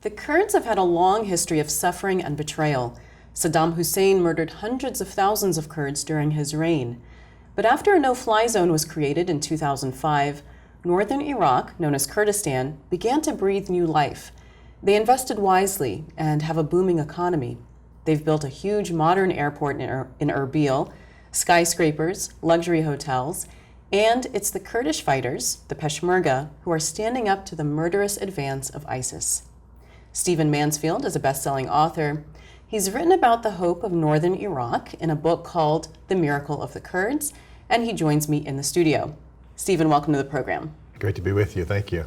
The Kurds have had a long history of suffering and betrayal. Saddam Hussein murdered hundreds of thousands of Kurds during his reign. But after a no-fly zone was created in 2005, northern Iraq, known as Kurdistan, began to breathe new life. They invested wisely and have a booming economy. They've built a huge modern airport in Erbil, skyscrapers, luxury hotels, and it's the Kurdish fighters, the Peshmerga, who are standing up to the murderous advance of ISIS. Stephen Mansfield is a best-selling author. He's written about the hope of northern Iraq in a book called The Miracle of the Kurds, and he joins me in the studio. Stephen, welcome to the program. Great to be with you. Thank you.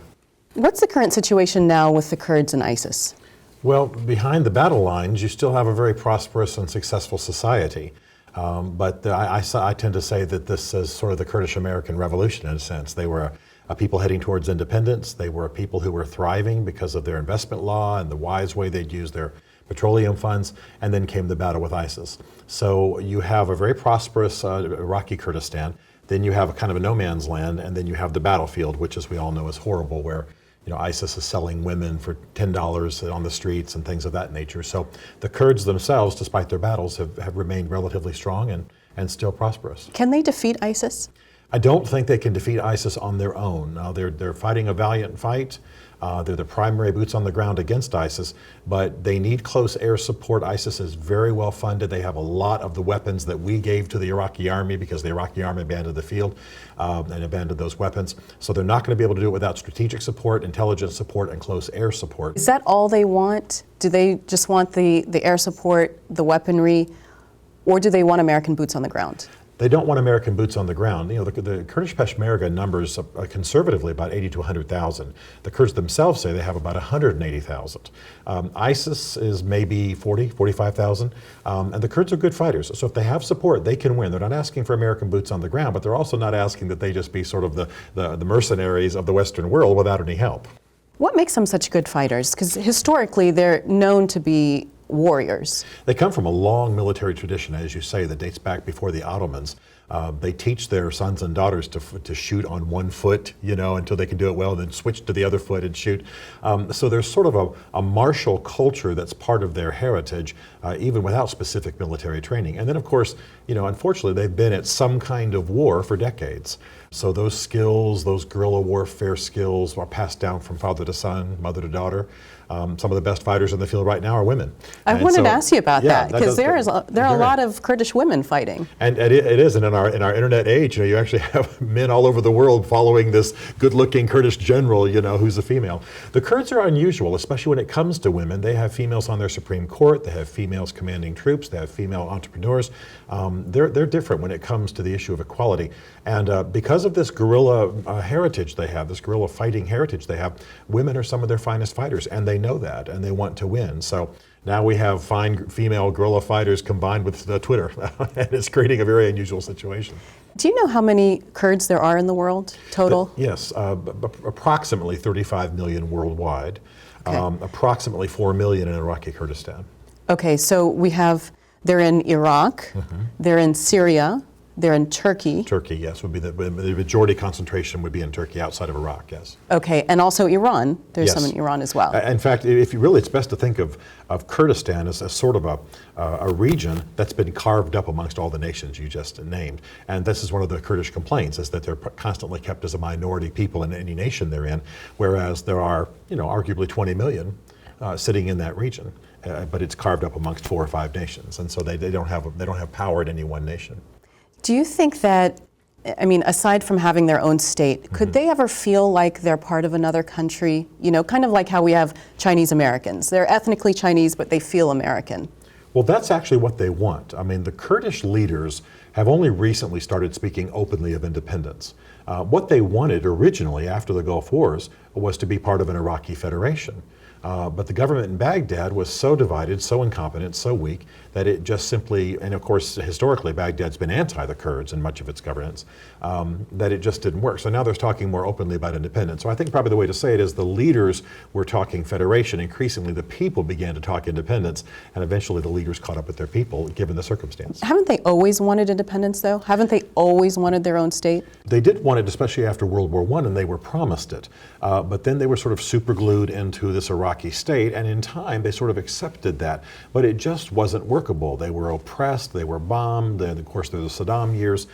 What's the current situation now with the Kurds and ISIS? Well, behind the battle lines, you still have a very prosperous and successful society. But I tend to say that this is sort of the Kurdish American Revolution in a sense. They were a people heading towards independence. They were a people who were thriving because of their investment law and the wise way they'd use their petroleum funds, and then came the battle with ISIS. So you have a very prosperous Iraqi Kurdistan, then you have a kind of a no man's land, and then you have the battlefield, which as we all know is horrible, where ISIS is selling women for $10 on the streets and things of that nature. So the Kurds themselves, despite their battles, have remained relatively strong and still prosperous. Can they defeat ISIS? I don't think they can defeat ISIS on their own. They're fighting a valiant fight. They're the primary boots on the ground against ISIS, but they need close air support. ISIS is very well funded. They have a lot of the weapons that we gave to the Iraqi army because the Iraqi army abandoned the field and abandoned those weapons. So they're not going to be able to do it without strategic support, intelligence support, and close air support. Is that all they want? Do they just want the air support, the weaponry, or do they want American boots on the ground? They don't want American boots on the ground. The Kurdish Peshmerga numbers conservatively about 80 to 100,000. The Kurds themselves say they have about 180,000. ISIS is maybe 40, 45,000. And the Kurds are good fighters. So if they have support, they can win. They're not asking for American boots on the ground, but they're also not asking that they just be sort of the mercenaries of the Western world without any help. What makes them such good fighters? Because historically, they're known to be warriors. They come from a long military tradition, as you say, that dates back before the Ottomans. They teach their sons and daughters to shoot on one foot, until they can do it well, then switch to the other foot and shoot. So there's sort of a martial culture that's part of their heritage, even without specific military training. And then, of course, unfortunately, they've been at some kind of war for decades. So those skills, those guerrilla warfare skills, are passed down from father to son, mother to daughter. Some of the best fighters in the field right now are women. I wanted to ask you about that, because there are a lot of Kurdish women fighting. And it is, and in our internet age, you actually have men all over the world following this good-looking Kurdish general, who's a female. The Kurds are unusual, especially when it comes to women. They have females on their Supreme Court. They have females commanding troops. They have female entrepreneurs. They're different when it comes to the issue of equality. And because of this guerrilla heritage they have, this guerrilla fighting heritage they have, women are some of their finest fighters, and they know that, and they want to win. So now we have fine female guerrilla fighters combined with Twitter, and it's creating a very unusual situation. Do you know how many Kurds there are in the world total? Yes, approximately 35 million worldwide, Okay. Approximately 4 million in Iraqi Kurdistan. Okay, so they're in Iraq, they're in Syria, they're in Turkey. Turkey, yes, would be the majority concentration would be in Turkey outside of Iraq, yes. Okay, and also Iran. There's Yes. some in Iran as well. In fact, it's best to think of Kurdistan as a sort of a region that's been carved up amongst all the nations you just named. And this is one of the Kurdish complaints, is that they're constantly kept as a minority people in any nation they're in, whereas there are, arguably 20 million sitting in that region. But it's carved up amongst 4 or 5 nations, and so they don't have power in any one nation. Do you think that, aside from having their own state, could they ever feel like they're part of another country? Kind of like how we have Chinese Americans. They're ethnically Chinese, but they feel American. Well, that's actually what they want. The Kurdish leaders have only recently started speaking openly of independence. What they wanted originally after the Gulf Wars was to be part of an Iraqi federation. But the government in Baghdad was so divided, so incompetent, so weak, that it just simply, and of course historically Baghdad's been anti the Kurds in much of its governance, that it just didn't work. So now they're talking more openly about independence. So I think probably the way to say it is the leaders were talking federation. Increasingly the people began to talk independence, and eventually the leaders caught up with their people given the circumstance. Haven't they always wanted independence though? Haven't they always wanted their own state? They did want it, especially after World War I, and they were promised it. But then they were sort of superglued into this Iraqi Iraqi state, and in time they sort of accepted that, but it just wasn't workable. They were oppressed, they were bombed, and of course there's the Saddam years.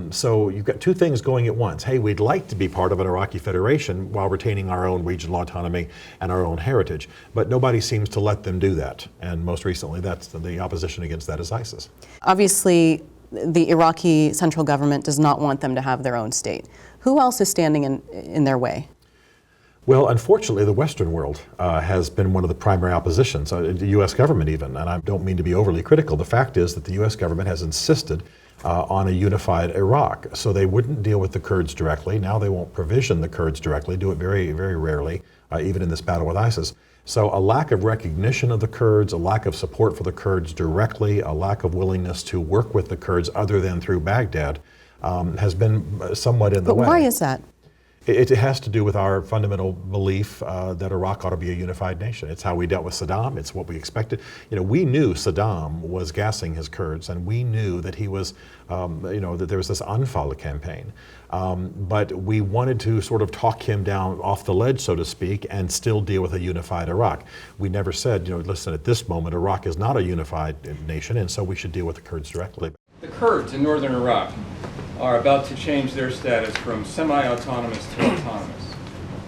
So you've got two things going at once. Hey, we'd like to be part of an Iraqi federation while retaining our own regional autonomy and our own heritage, but nobody seems to let them do that. And most recently, that's the opposition against that is ISIS. Obviously, the Iraqi central government does not want them to have their own state. Who else is standing in their way? Well, unfortunately, the Western world has been one of the primary oppositions, the U.S. government even, and I don't mean to be overly critical. The fact is that the U.S. government has insisted on a unified Iraq, so they wouldn't deal with the Kurds directly. Now they won't provision the Kurds directly, do it very, very rarely, even in this battle with ISIS. So a lack of recognition of the Kurds, a lack of support for the Kurds directly, a lack of willingness to work with the Kurds other than through Baghdad has been somewhat in the way. But why is that? It has to do with our fundamental belief that Iraq ought to be a unified nation. It's how we dealt with Saddam. It's what we expected. You know, we knew Saddam was gassing his Kurds, and we knew that he was, that there was this Anfal campaign. But we wanted to sort of talk him down off the ledge, so to speak, and still deal with a unified Iraq. We never said, listen, at this moment, Iraq is not a unified nation, and so we should deal with the Kurds directly. The Kurds in northern Iraq are about to change their status from semi-autonomous to autonomous.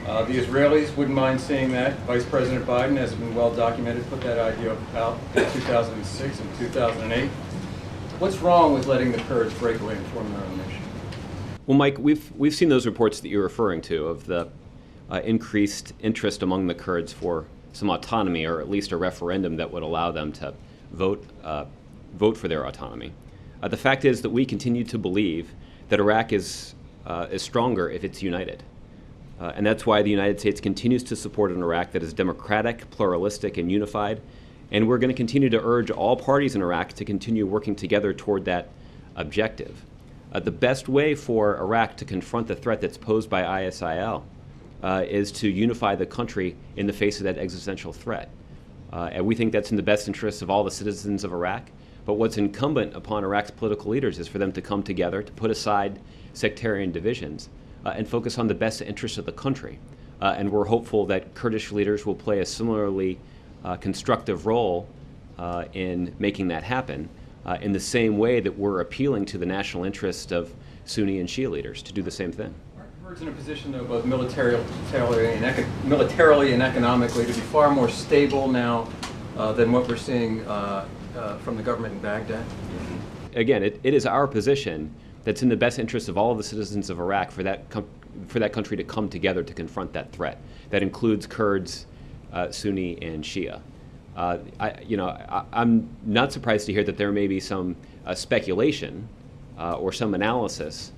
The Israelis wouldn't mind seeing that. Vice President Biden, as has been well documented, put that idea out in 2006 and 2008. What's wrong with letting the Kurds break away and form their own nation? Well, Mike, we've seen those reports that you're referring to of the increased interest among the Kurds for some autonomy, or at least a referendum that would allow them to vote for their autonomy. The fact is that we continue to believe that Iraq is stronger if it's united. And that's why the United States continues to support an Iraq that is democratic, pluralistic, and unified. And we're going to continue to urge all parties in Iraq to continue working together toward that objective. The best way for Iraq to confront the threat that's posed by ISIL is to unify the country in the face of that existential threat. And we think that's in the best interests of all the citizens of Iraq. But what's incumbent upon Iraq's political leaders is for them to come together, to put aside sectarian divisions, and focus on the best interests of the country. And we're hopeful that Kurdish leaders will play a similarly constructive role in making that happen, in the same way that we're appealing to the national interest of Sunni and Shia leaders to do the same thing. Kurds in a position, though, both militarily and economically, to be far more stable now than what we're seeing from the government in Baghdad? Again, it is our position that's in the best interest of all of the citizens of Iraq for that country to come together to confront that threat. That includes Kurds, Sunni, and Shia. I'm not surprised to hear that there may be some speculation or some analysis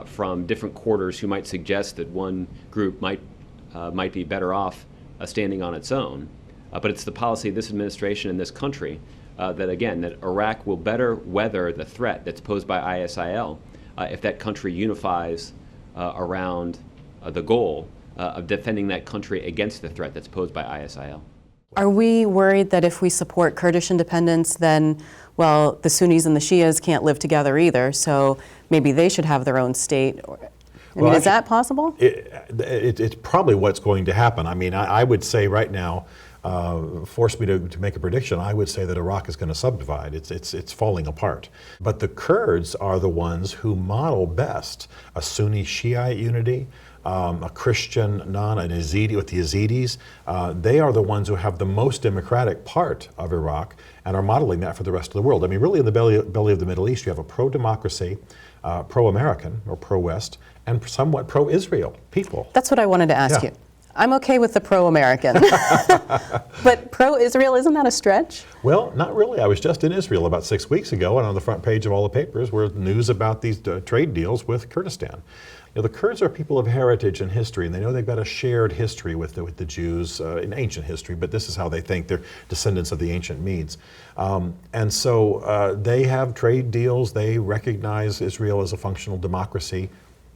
from different quarters who might suggest that one group might be better off standing on its own. But it's the policy of this administration and this country that Iraq will better weather the threat that's posed by ISIL if that country unifies around the goal of defending that country against the threat that's posed by ISIL. Are we worried that if we support Kurdish independence, then, well, the Sunnis and the Shias can't live together either, so maybe they should have their own state? Is that possible? It's probably what's going to happen. I would say right now, force me to make a prediction, I would say that Iraq is going to subdivide. It's falling apart. But the Kurds are the ones who model best a Sunni Shiite unity, a Christian an Yazidi with the Yazidis. They are the ones who have the most democratic part of Iraq and are modeling that for the rest of the world. Really in the belly of the Middle East, you have a pro-democracy, pro-American or pro-West, and somewhat pro-Israel people. That's what I wanted to ask you. I'm okay with the pro-American, but pro-Israel, isn't that a stretch? Well, not really. I was just in Israel about 6 weeks ago, and on the front page of all the papers were news about these trade deals with Kurdistan. The Kurds are people of heritage and history, and they know they've got a shared history with the Jews in ancient history, but this is how they think. They're descendants of the ancient Medes. And so they have trade deals. They recognize Israel as a functional democracy.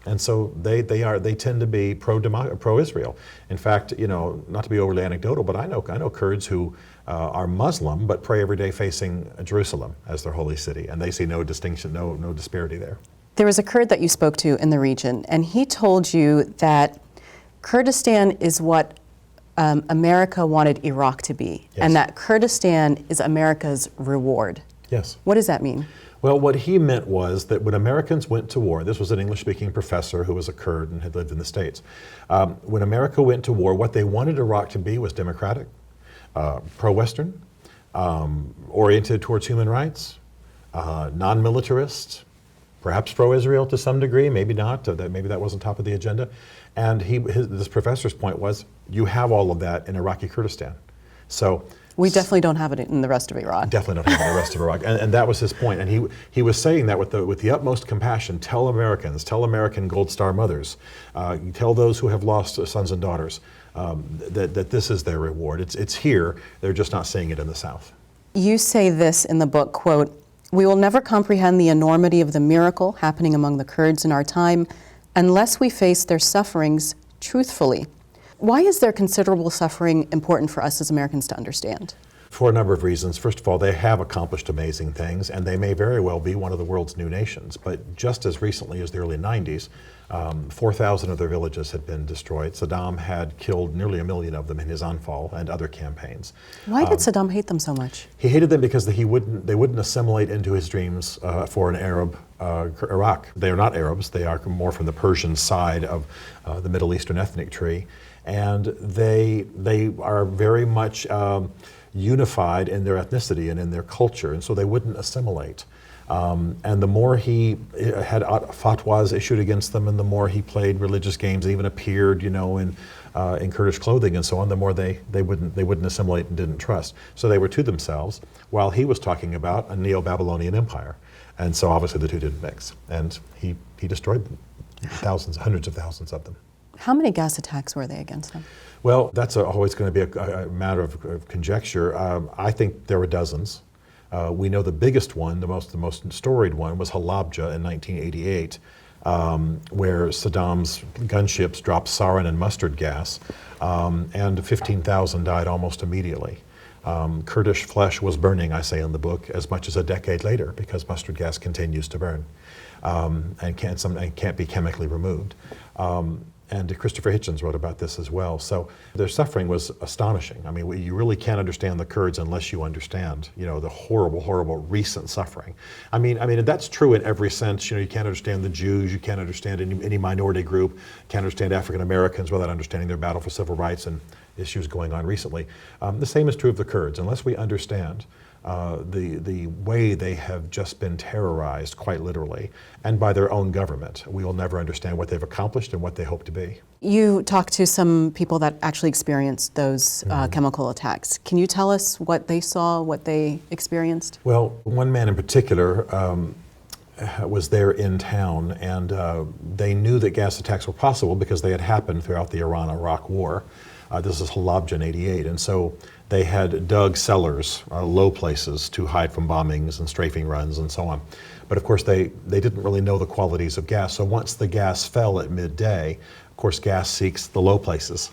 And so they tend to be pro-Israel. In fact, not to be overly anecdotal, but I know Kurds who are Muslim but pray every day facing Jerusalem as their holy city, and they see no distinction, no disparity there. There was a Kurd that you spoke to in the region, and he told you that Kurdistan is what America wanted Iraq to be, Yes. and that Kurdistan is America's reward. Yes. What does that mean? Well, what he meant was that when Americans went to war, this was an English-speaking professor who was a Kurd and had lived in the States. When America went to war, what they wanted Iraq to be was democratic, pro-Western, oriented towards human rights, non-militarist, perhaps pro-Israel to some degree, maybe not, maybe that wasn't top of the agenda. And this professor's point was, you have all of that in Iraqi Kurdistan. So We definitely don't have it in the rest of Iraq. definitely don't have it in the rest of Iraq. And that was his point. And he was saying that with the utmost compassion, tell Americans, tell American Gold Star mothers, tell those who have lost sons and daughters that this is their reward. It's here, they're just not seeing it in the South. You say this in the book, quote, "We will never comprehend the enormity of the miracle happening among the Kurds in our time unless we face their sufferings truthfully." Why is their considerable suffering important for us as Americans to understand? For a number of reasons. First of all, they have accomplished amazing things, and they may very well be one of the world's new nations. But just as recently as the early 90s, 4,000 of their villages had been destroyed. Saddam had killed nearly 1 million of them in his Anfal and other campaigns. Why did Saddam hate them so much? He hated them because they wouldn't assimilate into his dreams for an Arab Iraq. They are not Arabs. They are more from the Persian side of the Middle Eastern ethnic tree. And they are very much unified in their ethnicity and in their culture, and so they wouldn't assimilate. And the more he had fatwas issued against them, and the more he played religious games, even appeared, in Kurdish clothing and so on, the more they wouldn't assimilate and didn't trust. So they were to themselves, while he was talking about a Neo-Babylonian empire. And so obviously the two didn't mix, and he destroyed them, thousands, hundreds of thousands of them. How many gas attacks were they against them? Well, that's always going to be a matter of conjecture. I think there were dozens. We know the biggest one, the most storied one, was Halabja in 1988, where Saddam's gunships dropped sarin and mustard gas, and 15,000 died almost immediately. Kurdish flesh was burning, I say in the book, as much as a decade later, because mustard gas continues to burn and can't be chemically removed. And Christopher Hitchens wrote about this as well. So their suffering was astonishing. I mean, you really can't understand the Kurds unless you understand, the horrible, horrible recent suffering. I mean, that's true in every sense. You can't understand the Jews, you can't understand any minority group, can't understand African Americans without understanding their battle for civil rights and issues going on recently. The same is true of the Kurds. Unless we understand the way they have just been terrorized, quite literally, and by their own government, we will never understand what they've accomplished and what they hope to be. You talked to some people that actually experienced those chemical attacks. Can you tell us what they saw, what they experienced? Well, one man in particular was there in town, and they knew that gas attacks were possible because they had happened throughout the Iran-Iraq War. This is Halabja in '88, and so they had dug cellars, low places, to hide from bombings and strafing runs and so on. But of course, they didn't really know the qualities of gas. So once the gas fell at midday, of course, gas seeks the low places.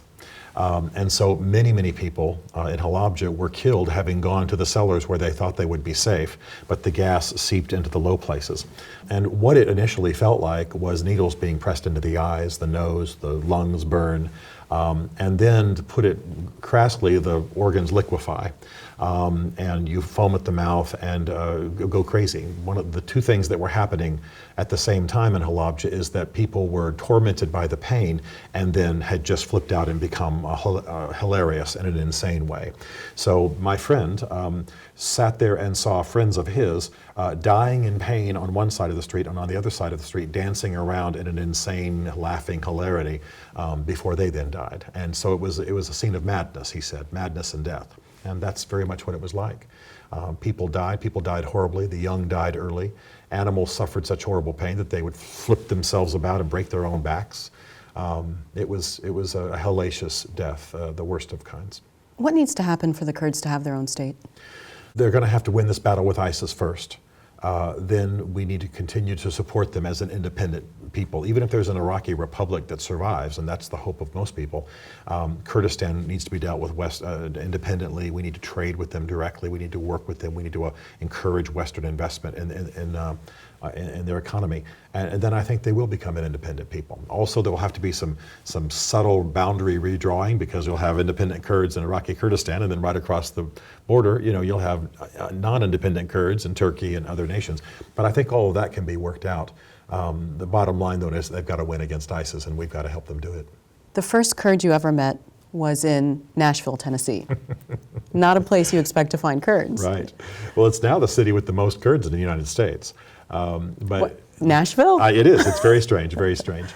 And so many, many people in Halabja were killed having gone to the cellars where they thought they would be safe, but the gas seeped into the low places. And what it initially felt like was needles being pressed into the eyes, the nose, the lungs burn, and then, to put it crassly, the organs liquefy. And you foam at the mouth and go crazy. One of the two things that were happening at the same time in Halabja is that people were tormented by the pain and then had just flipped out and become hilarious in an insane way. So my friend sat there and saw friends of his dying in pain on one side of the street and on the other side of the street dancing around in an insane, laughing hilarity before they then died. And so it was a scene of madness, he said, madness and death. And that's very much what it was like. People died horribly, the young died early. Animals suffered such horrible pain that they would flip themselves about and break their own backs. It was a hellacious death, the worst of kinds. What needs to happen for the Kurds to have their own state? They're going to have to win this battle with ISIS first. then we need to continue to support them as an independent people. Even if there's an Iraqi republic that survives, and that's the hope of most people, Kurdistan needs to be dealt with independently. We need to trade with them directly. We need to work with them. We need to encourage Western investment in their economy. And then I think they will become an independent people. Also, there will have to be some subtle boundary redrawing, because you'll have independent Kurds in Iraqi Kurdistan, and then right across the border, you'll have non-independent Kurds in Turkey and other nations. But I think all of that can be worked out. The bottom line, though, is they've got to win against ISIS, and we've got to help them do it. The first Kurd you ever met was in Nashville, Tennessee. Not a place you expect to find Kurds. Right. Well, it's now the city with the most Kurds in the United States. What, Nashville? It is. It's very strange, very strange.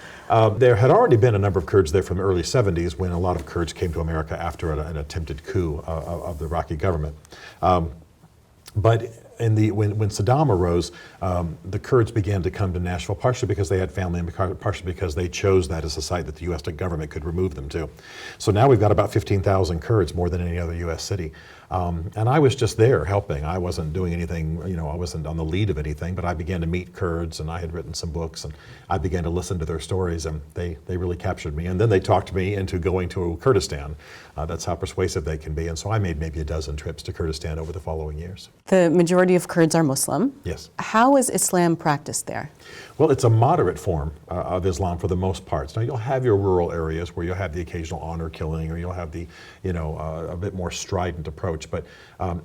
There had already been a number of Kurds there from the early 70s, when a lot of Kurds came to America after an attempted coup of the Iraqi government. But when Saddam arose, the Kurds began to come to Nashville, partially because they had family and partially because they chose that as a site that the U.S. government could remove them to. So now we've got about 15,000 Kurds, more than any other U.S. city. And I was just there helping. I wasn't doing anything, I wasn't on the lead of anything, but I began to meet Kurds, and I had written some books, and I began to listen to their stories, and they really captured me. And then they talked me into going to Kurdistan. That's how persuasive they can be. And so I made maybe a dozen trips to Kurdistan over the following years. The majority of Kurds are Muslim. Yes. How is Islam practiced there? Well, it's a moderate form of Islam for the most part. Now, you'll have your rural areas where you'll have the occasional honor killing, or you'll have the, a bit more strident approach. But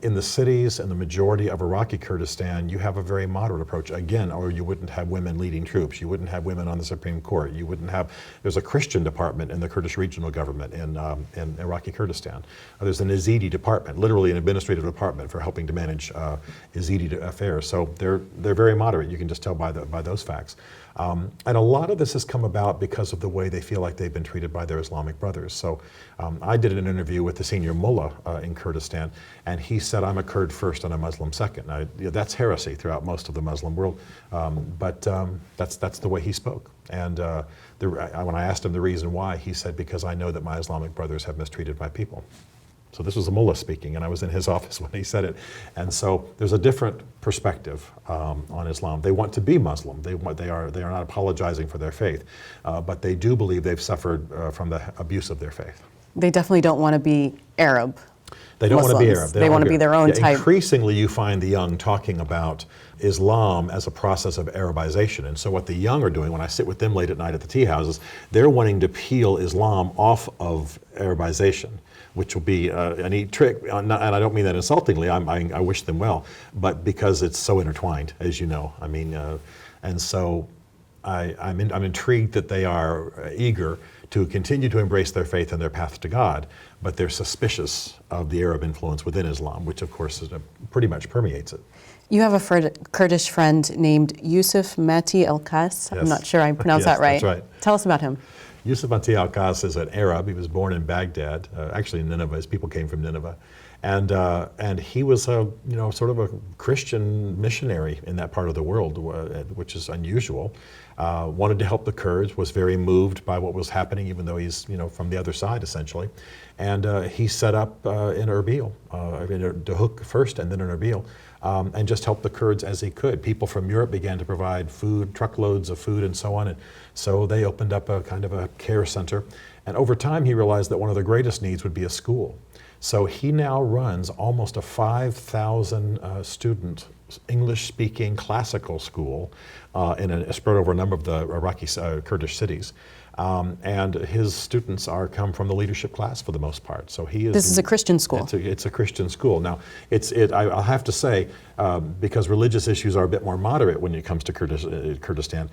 in the cities and the majority of Iraqi Kurdistan, you have a very moderate approach. Again, or you wouldn't have women leading troops. You wouldn't have women on the Supreme Court. You wouldn't have, there's a Christian department in the Kurdish regional government in Iraqi Kurdistan. There's an Yazidi department, literally an administrative department for helping to manage Yazidi affairs. So they're very moderate. You can just tell by those facts. And a lot of this has come about because of the way they feel like they've been treated by their Islamic brothers. So I did an interview with the senior mullah in Kurdistan, and he said, I'm a Kurd first and a Muslim second. Now, that's heresy throughout most of the Muslim world, but that's the way he spoke. And when I asked him the reason why, he said, because I know that my Islamic brothers have mistreated my people. So this was a mullah speaking, and I was in his office when he said it. And so there's a different perspective on Islam. They want to be Muslim. They are not apologizing for their faith, but they do believe they've suffered from the abuse of their faith. They definitely don't want to be Arab. They don't want to be Arab. They want to be their own type. Increasingly, you find the young talking about Islam as a process of Arabization. And so what the young are doing, when I sit with them late at night at the tea houses, they're wanting to peel Islam off of Arabization, which will be a neat trick. And I don't mean that insultingly. I wish them well, but because it's so intertwined, as you know. I mean, and so I'm intrigued that they are eager to continue to embrace their faith and their path to God, but they're suspicious of the Arab influence within Islam, which of course pretty much permeates it. You have a Kurdish friend named Yusuf Mati Elkas. Yes. I'm not sure I pronounced that right. That's right. Tell us about him. Yusuf Mati Elkas is an Arab. He was born in Baghdad, actually in Nineveh. His people came from Nineveh. And he was sort of a Christian missionary in that part of the world, which is unusual. Wanted to help the Kurds, was very moved by what was happening, even though he's from the other side essentially. And he set up in Erbil, in Duhok first and then in Erbil, and just helped the Kurds as he could. People from Europe began to provide food, truckloads of food and so on. And so they opened up a kind of a care center. And over time he realized that one of the greatest needs would be a school. So he now runs almost a 5,000 student English-speaking classical school spread over a number of the Iraqi Kurdish cities. And his students come from the leadership class for the most part. So he is. This is a Christian school. It's a Christian school. Now, I'll have to say, because religious issues are a bit more moderate when it comes to Kurdistan,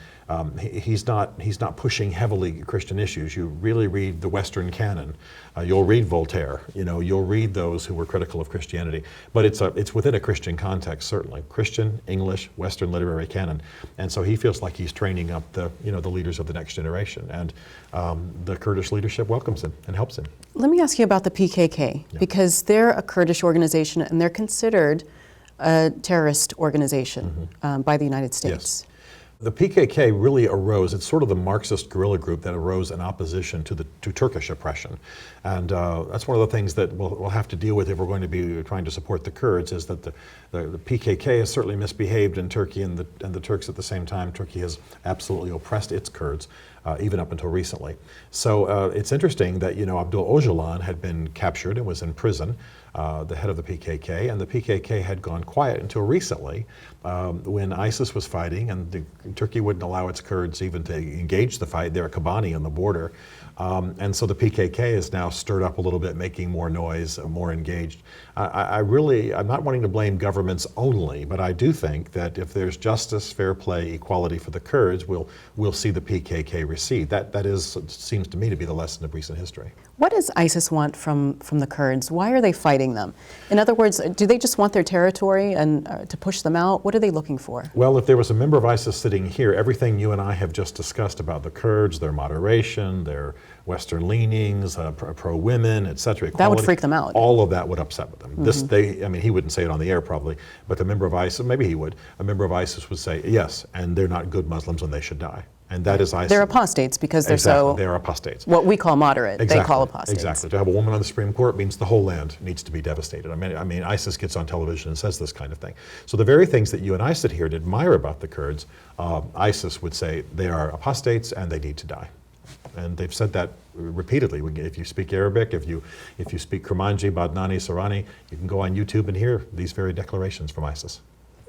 he's not pushing heavily Christian issues. You really read the Western canon. You'll read Voltaire. You'll read those who were critical of Christianity. But it's within a Christian context, certainly. Christian, English, Western literary canon. And so he feels like he's training up the leaders of the next generation. And the Kurdish leadership welcomes him and helps him. Let me ask you about the PKK, because they're a Kurdish organization and they're considered a terrorist organization by the United States. Yes. The PKK really arose, it's sort of the Marxist guerrilla group that arose in opposition to Turkish oppression. And that's one of the things that we'll have to deal with if we're going to be trying to support the Kurds, is that the PKK has certainly misbehaved in Turkey, and the Turks at the same time. Turkey has absolutely oppressed its Kurds, even up until recently. So it's interesting that, Abdul Öcalan had been captured and was in prison, the head of the PKK, and the PKK had gone quiet until recently, when ISIS was fighting, and Turkey wouldn't allow its Kurds even to engage the fight. They're at Kobani on the border. And so the PKK is now stirred up a little bit, making more noise, more engaged. I'm not wanting to blame governments only, but I do think that if there's justice, fair play, equality for the Kurds, we'll see the PKK recede. That seems to me to be the lesson of recent history. What does ISIS want from the Kurds? Why are they fighting them? In other words, do they just want their territory and to push them out? What are they looking for? Well, if there was a member of ISIS sitting here, everything you and I have just discussed about the Kurds, their moderation, their Western leanings, pro-women, etc. That would freak them out. All of that would upset them. He wouldn't say it on the air probably, but the member of ISIS, maybe he would, a member of ISIS would say, yes, and they're not good Muslims and they should die. And that is ISIS. They're apostates because they're they're apostates. What we call moderate, Exactly. they call apostates. Exactly. To have a woman on the Supreme Court means the whole land needs to be devastated. I mean, ISIS gets on television and says this kind of thing. So the very things that you and I sit here and admire about the Kurds, ISIS would say they are apostates and they need to die. And they've said that repeatedly. If you speak Arabic, if you speak Kurmanji, Badnani, Sorani, you can go on YouTube and hear these very declarations from ISIS.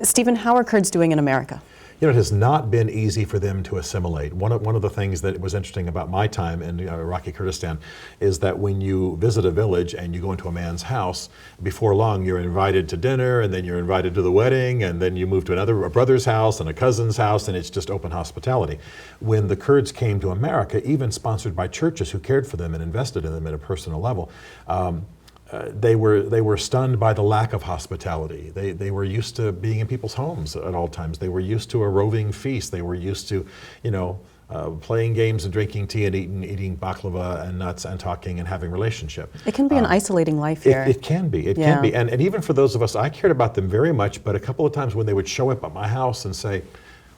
Stephen, how are Kurds doing in America? It has not been easy for them to assimilate. One of the things that was interesting about my time in Iraqi Kurdistan is that when you visit a village and you go into a man's house, before long you're invited to dinner, and then you're invited to the wedding, and then you move to a brother's house and a cousin's house, and it's just open hospitality. When the Kurds came to America, even sponsored by churches who cared for them and invested in them at a personal level, they were stunned by the lack of hospitality. They were used to being in people's homes at all times. They were used to a roving feast. They were used to, playing games and drinking tea and eating baklava and nuts and talking and having relationship. It can be an isolating life here. It can be. It can be. And even for those of us, I cared about them very much. But a couple of times when they would show up at my house and say,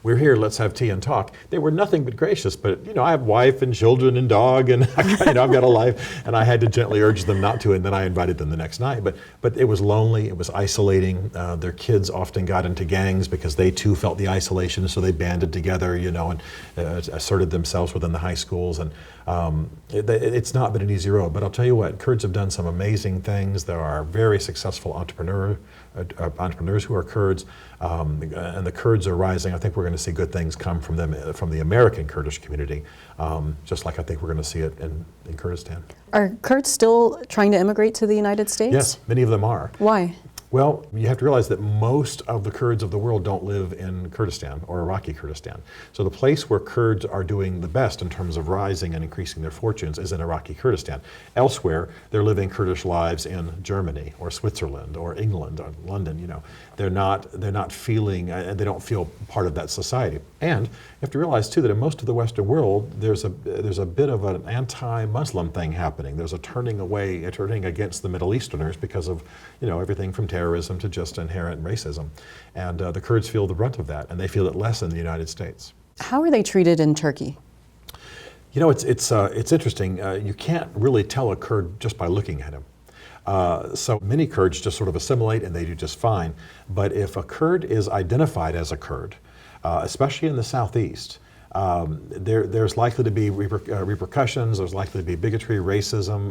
"We're here, let's have tea and talk," they were nothing but gracious. But I have wife and children and dog, and I've got a life, and I had to gently urge them not to, and then I invited them the next night. But it was lonely, it was isolating. Their kids often got into gangs because they too felt the isolation, so they banded together, and asserted themselves within the high schools. And it's not been an easy road. But I'll tell you what, Kurds have done some amazing things. There are very successful entrepreneurs who are Kurds, and the Kurds are rising. I think we're going to see good things come from them, from the American Kurdish community, just like I think we're going to see it in Kurdistan. Are Kurds still trying to immigrate to the United States? Yes, many of them are. Why? Well, you have to realize that most of the Kurds of the world don't live in Kurdistan or Iraqi Kurdistan. So the place where Kurds are doing the best in terms of rising and increasing their fortunes is in Iraqi Kurdistan. Elsewhere, they're living Kurdish lives in Germany or Switzerland or England or London. They're not feeling, they don't feel part of that society. And you have to realize too that in most of the Western world, there's a bit of an anti-Muslim thing happening. There's a turning against the Middle Easterners because of everything from terrorism to just inherent racism. And the Kurds feel the brunt of that, and they feel it less in the United States. How are they treated in Turkey? It's interesting. You can't really tell a Kurd just by looking at him. So many Kurds just sort of assimilate and they do just fine. But if a Kurd is identified as a Kurd, especially in the southeast, there's likely to be repercussions, there's likely to be bigotry, racism.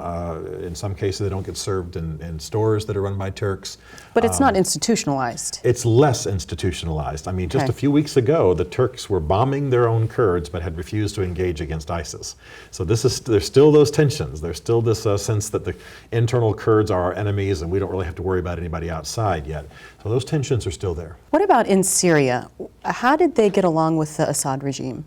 In some cases, they don't get served in stores that are run by Turks. But it's not institutionalized. It's less institutionalized. I mean, just a few weeks ago, the Turks were bombing their own Kurds, but had refused to engage against ISIS. So there's still those tensions. There's still this sense that the internal Kurds are our enemies, and we don't really have to worry about anybody outside yet. So those tensions are still there. What about in Syria? How did they get along with the Assad regime?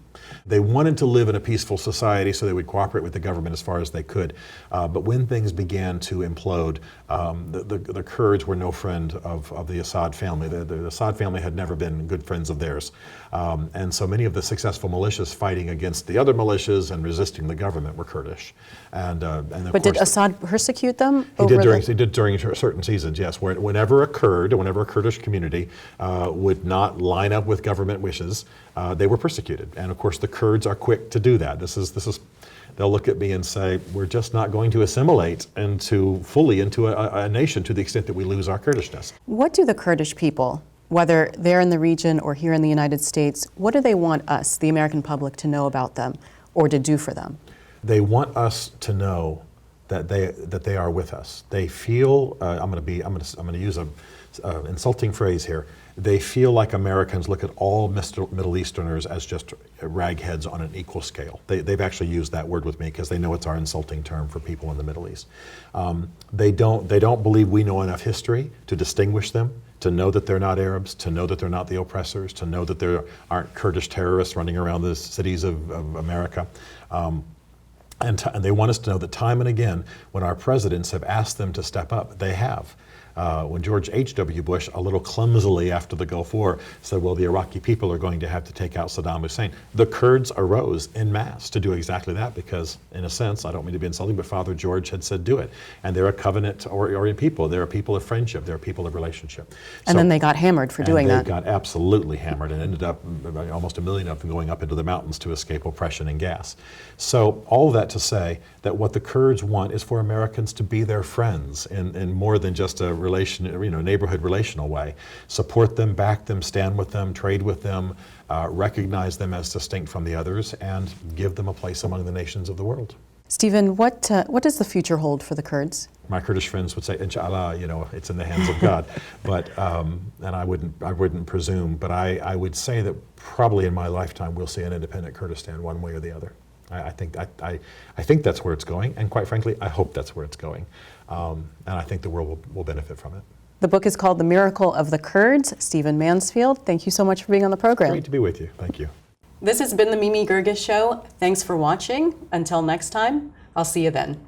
They wanted to live in a peaceful society, so they would cooperate with the government as far as they could. But when things began to implode, the Kurds were no friend of the Assad family. The Assad family had never been good friends of theirs. And so many of the successful militias fighting against the other militias and resisting the government were Kurdish. And of But did Assad persecute them? He did during certain seasons, yes. Whenever a Kurd, whenever a Kurdish community would not line up with government wishes, they were persecuted. And of course, the Kurds are quick to do that. They'll look at me and say, we're just not going to assimilate fully into a nation to the extent that we lose our Kurdishness. What do the Kurdish people, whether they're in the region or here in the United States, what do they want us, the American public, to know about them or to do for them? They want us to know that they are with us. They feel, I'm going to use an insulting phrase here. They feel like Americans look at all Middle Easterners as just ragheads on an equal scale. They've actually used that word with me because they know it's our insulting term for people in the Middle East. They don't believe we know enough history to distinguish them, to know that they're not Arabs, to know that they're not the oppressors, to know that there aren't Kurdish terrorists running around the cities of America. And they want us to know that time and again, when our presidents have asked them to step up, they have. When George H.W. Bush, a little clumsily after the Gulf War, said, well, the Iraqi people are going to have to take out Saddam Hussein, the Kurds arose en masse to do exactly that because, in a sense, I don't mean to be insulting, but Father George had said do it. And they're a covenant-oriented people. They're a people of friendship. They're a people of relationship. And then they got hammered for doing that. They got absolutely hammered and ended up, almost 1 million of them going up into the mountains to escape oppression and gas. So all of that to say that what the Kurds want is for Americans to be their friends in more than just a neighborhood relational way. Support them, back them, stand with them, trade with them, recognize them as distinct from the others, and give them a place among the nations of the world. Stephen, what does the future hold for the Kurds? My Kurdish friends would say, inshallah, it's in the hands of God. But and I wouldn't presume, but I would say that probably in my lifetime we'll see an independent Kurdistan one way or the other. I think that's where it's going, and quite frankly, I hope that's where it's going. And I think the world will benefit from it. The book is called The Miracle of the Kurds. Stephen Mansfield, thank you so much for being on the program. Great to be with you. Thank you. This has been the Mimi Gerges Show. Thanks for watching. Until next time, I'll see you then.